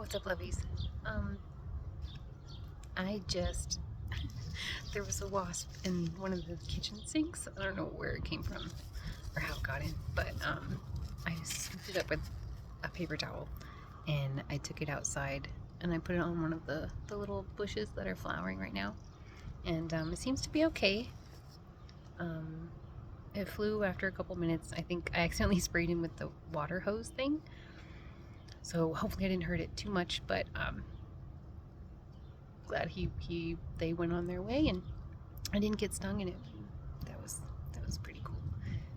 What's up, lovies? Um, I just there was a wasp in one of the kitchen sinks. I don't know where it came from or how it got in, but I scooped it up with a paper towel and I took it outside and I put it on one of the little bushes that are flowering right now, and it seems to be okay. It flew after a couple minutes. I think I accidentally sprayed him with the water hose thing, so hopefully I didn't hurt it too much, but glad they went on their way and I didn't get stung in it. That was pretty cool.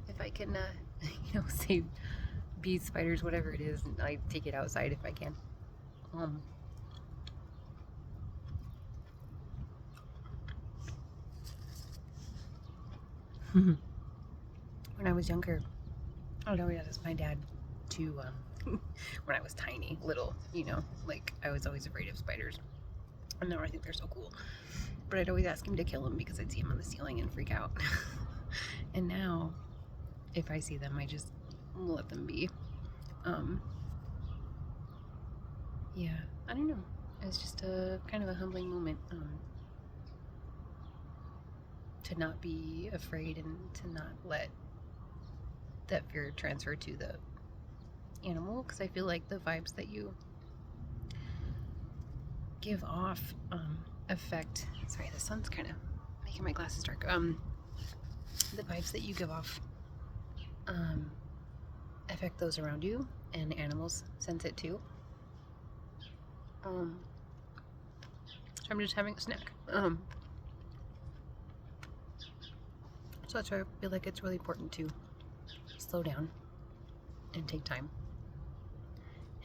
If I can, save bees, spiders, whatever it is, I take it outside if I can. When I was younger, I would always ask my dad to, when I was tiny, little, like I was always afraid of spiders. And now I think they're so cool. But I'd always ask him to kill them because I'd see them on the ceiling and freak out. And now, if I see them, I just let them be. Yeah, I don't know. It was just a kind of a humbling moment to not be afraid and to not let that fear transfer to the animal, because I feel like the vibes that you give off affect. Sorry, the sun's kind of making my glasses dark. The vibes that you give off affect those around you, and animals sense it too. So I'm just having a snack. So that's why I feel like it's really important to slow down and take time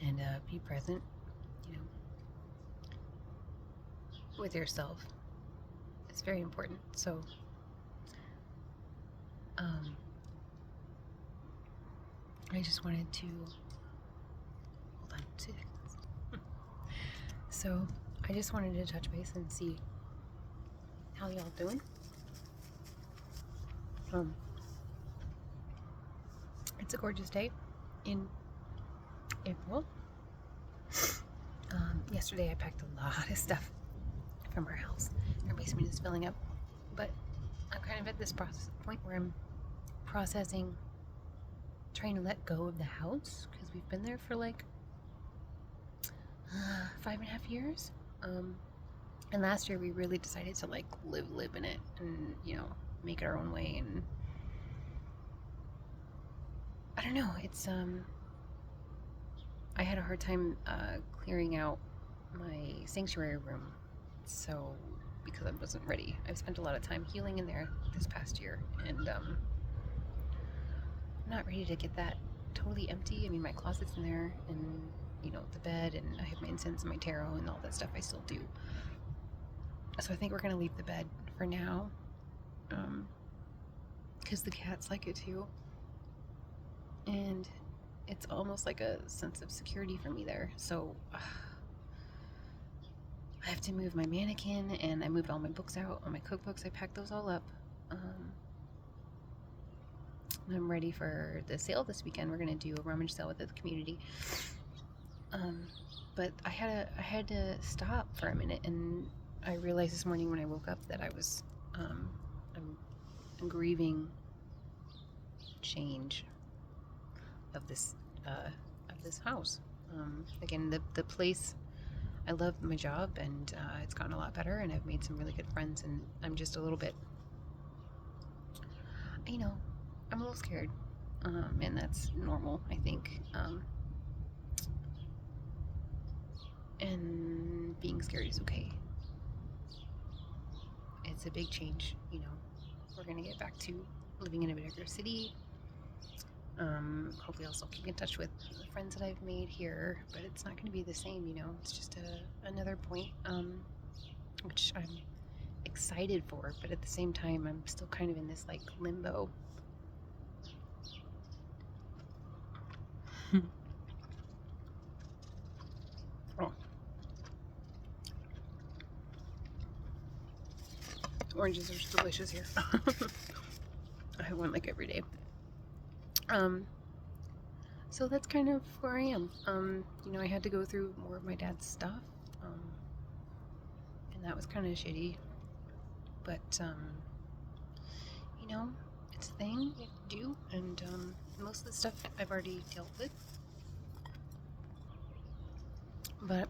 and be present, with yourself. It's very important. So, I just wanted to hold on 2 seconds. So, I just wanted to touch base and see how y'all doing. It's a gorgeous day in April. Yesterday I packed a lot of stuff from our house. Our basement is filling up, but I'm kind of at this point where I'm processing, trying to let go of the house, because we've been there for like 5.5 years. And last year we really decided to like live in it and make it our own way. And I don't know, it's I had a hard time clearing out my sanctuary room, so because I wasn't ready. I've spent a lot of time healing in there this past year, and I'm not ready to get that totally empty. I mean, my closet's in there, and the bed, and I have my incense and my tarot and all that stuff I still do. So I think we're gonna leave the bed for now, because the cats like it too, and it's almost like a sense of security for me there. So I have to move my mannequin, and I moved all my books out, all my cookbooks. I packed those all up. I'm ready for the sale this weekend. We're gonna do a rummage sale with the community. But I had to stop for a minute, and I realized this morning when I woke up that I'm grieving change of this house. Again, the place. I love my job, and it's gotten a lot better, and I've made some really good friends, and I'm just a little bit, I'm a little scared, and that's normal, I think. And being scared is okay. It's a big change, We're gonna get back to living in a bigger city. Hopefully I'll still keep in touch with the friends that I've made here, but it's not gonna be the same, It's just another point, which I'm excited for, but at the same time I'm still kind of in this like limbo. Oh. Oranges are delicious here. I have one like every day. So that's kind of where I am. You know, I had to go through more of my dad's stuff, and that was kind of shitty. But you know, it's a thing you have to do, and most of the stuff I've already dealt with. But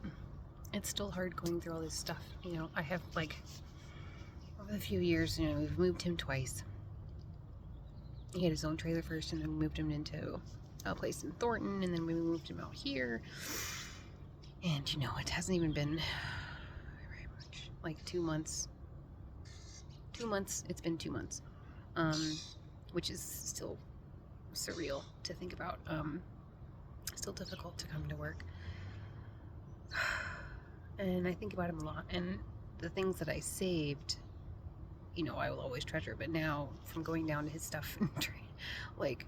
it's still hard going through all this stuff. You know, I have like over the few years, you know, we've moved him twice. He had his own trailer first, and then we moved him into a place in Thornton, and then we moved him out here. And you know, it hasn't even been very much, like 2 months. 2 months. It's been 2 months, which is still surreal to think about. Still difficult to come to work, and I think about him a lot. And the things that I saved, you know, I will always treasure. But now, from going down to his stuff, like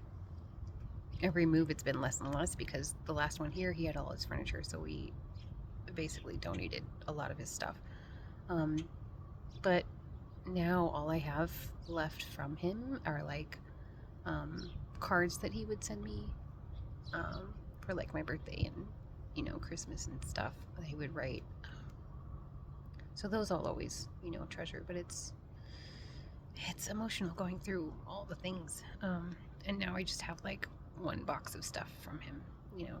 every move, it's been less and less because the last one here, he had all his furniture, so we basically donated a lot of his stuff. But now all I have left from him are like cards that he would send me for like my birthday and, you know, Christmas and stuff that he would write. So those I'll always, you know, treasure. But it's emotional going through all the things. And now I just have like one box of stuff from him, you know.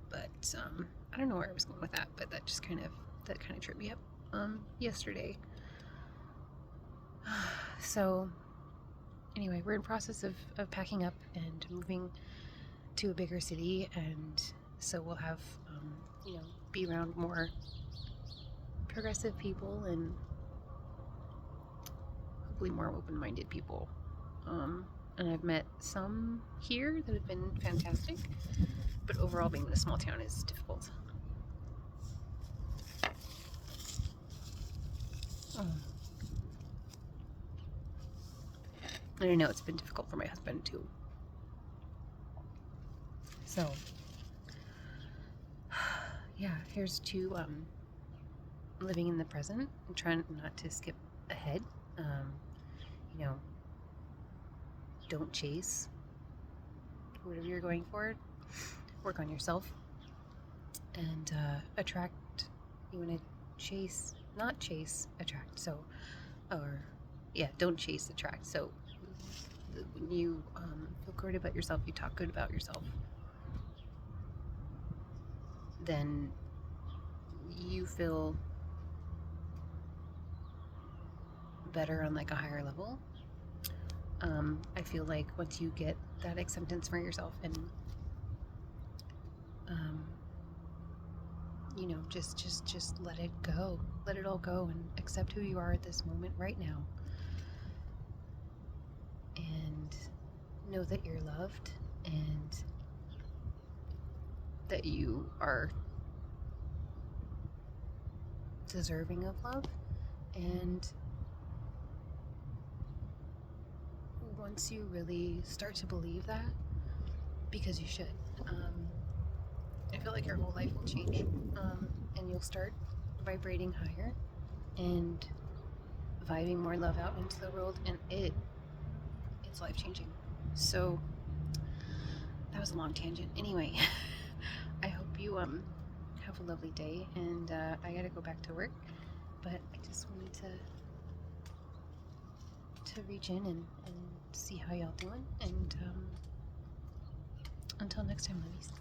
But I don't know where I was going with that, but that kind of tripped me up yesterday. So anyway, we're in process of packing up and moving to a bigger city, and so we'll have you know, be around more progressive people and hopefully more open-minded people. And I've met some here that have been fantastic, but overall being in a small town is difficult. And I know it's been difficult for my husband too. So yeah, here's to living in the present and trying not to skip ahead. You know, don't chase whatever you're going for. Work on yourself and attract. You want to chase, not chase, attract. So, or yeah, don't chase, attract. So when you feel good about yourself, you talk good about yourself, then you feel better on like a higher level. I feel like once you get that acceptance for yourself and you know, just let it go, let it all go, and accept who you are at this moment right now, and know that you're loved and that you are deserving of love. And once you really start to believe that, because you should, I feel like your whole life will change, and you'll start vibrating higher and vibing more love out into the world, and it's life-changing. So that was a long tangent. Anyway, I hope you have a lovely day, and I gotta go back to work, but I just wanted to reach in and see how y'all doing, and until next time, lovies.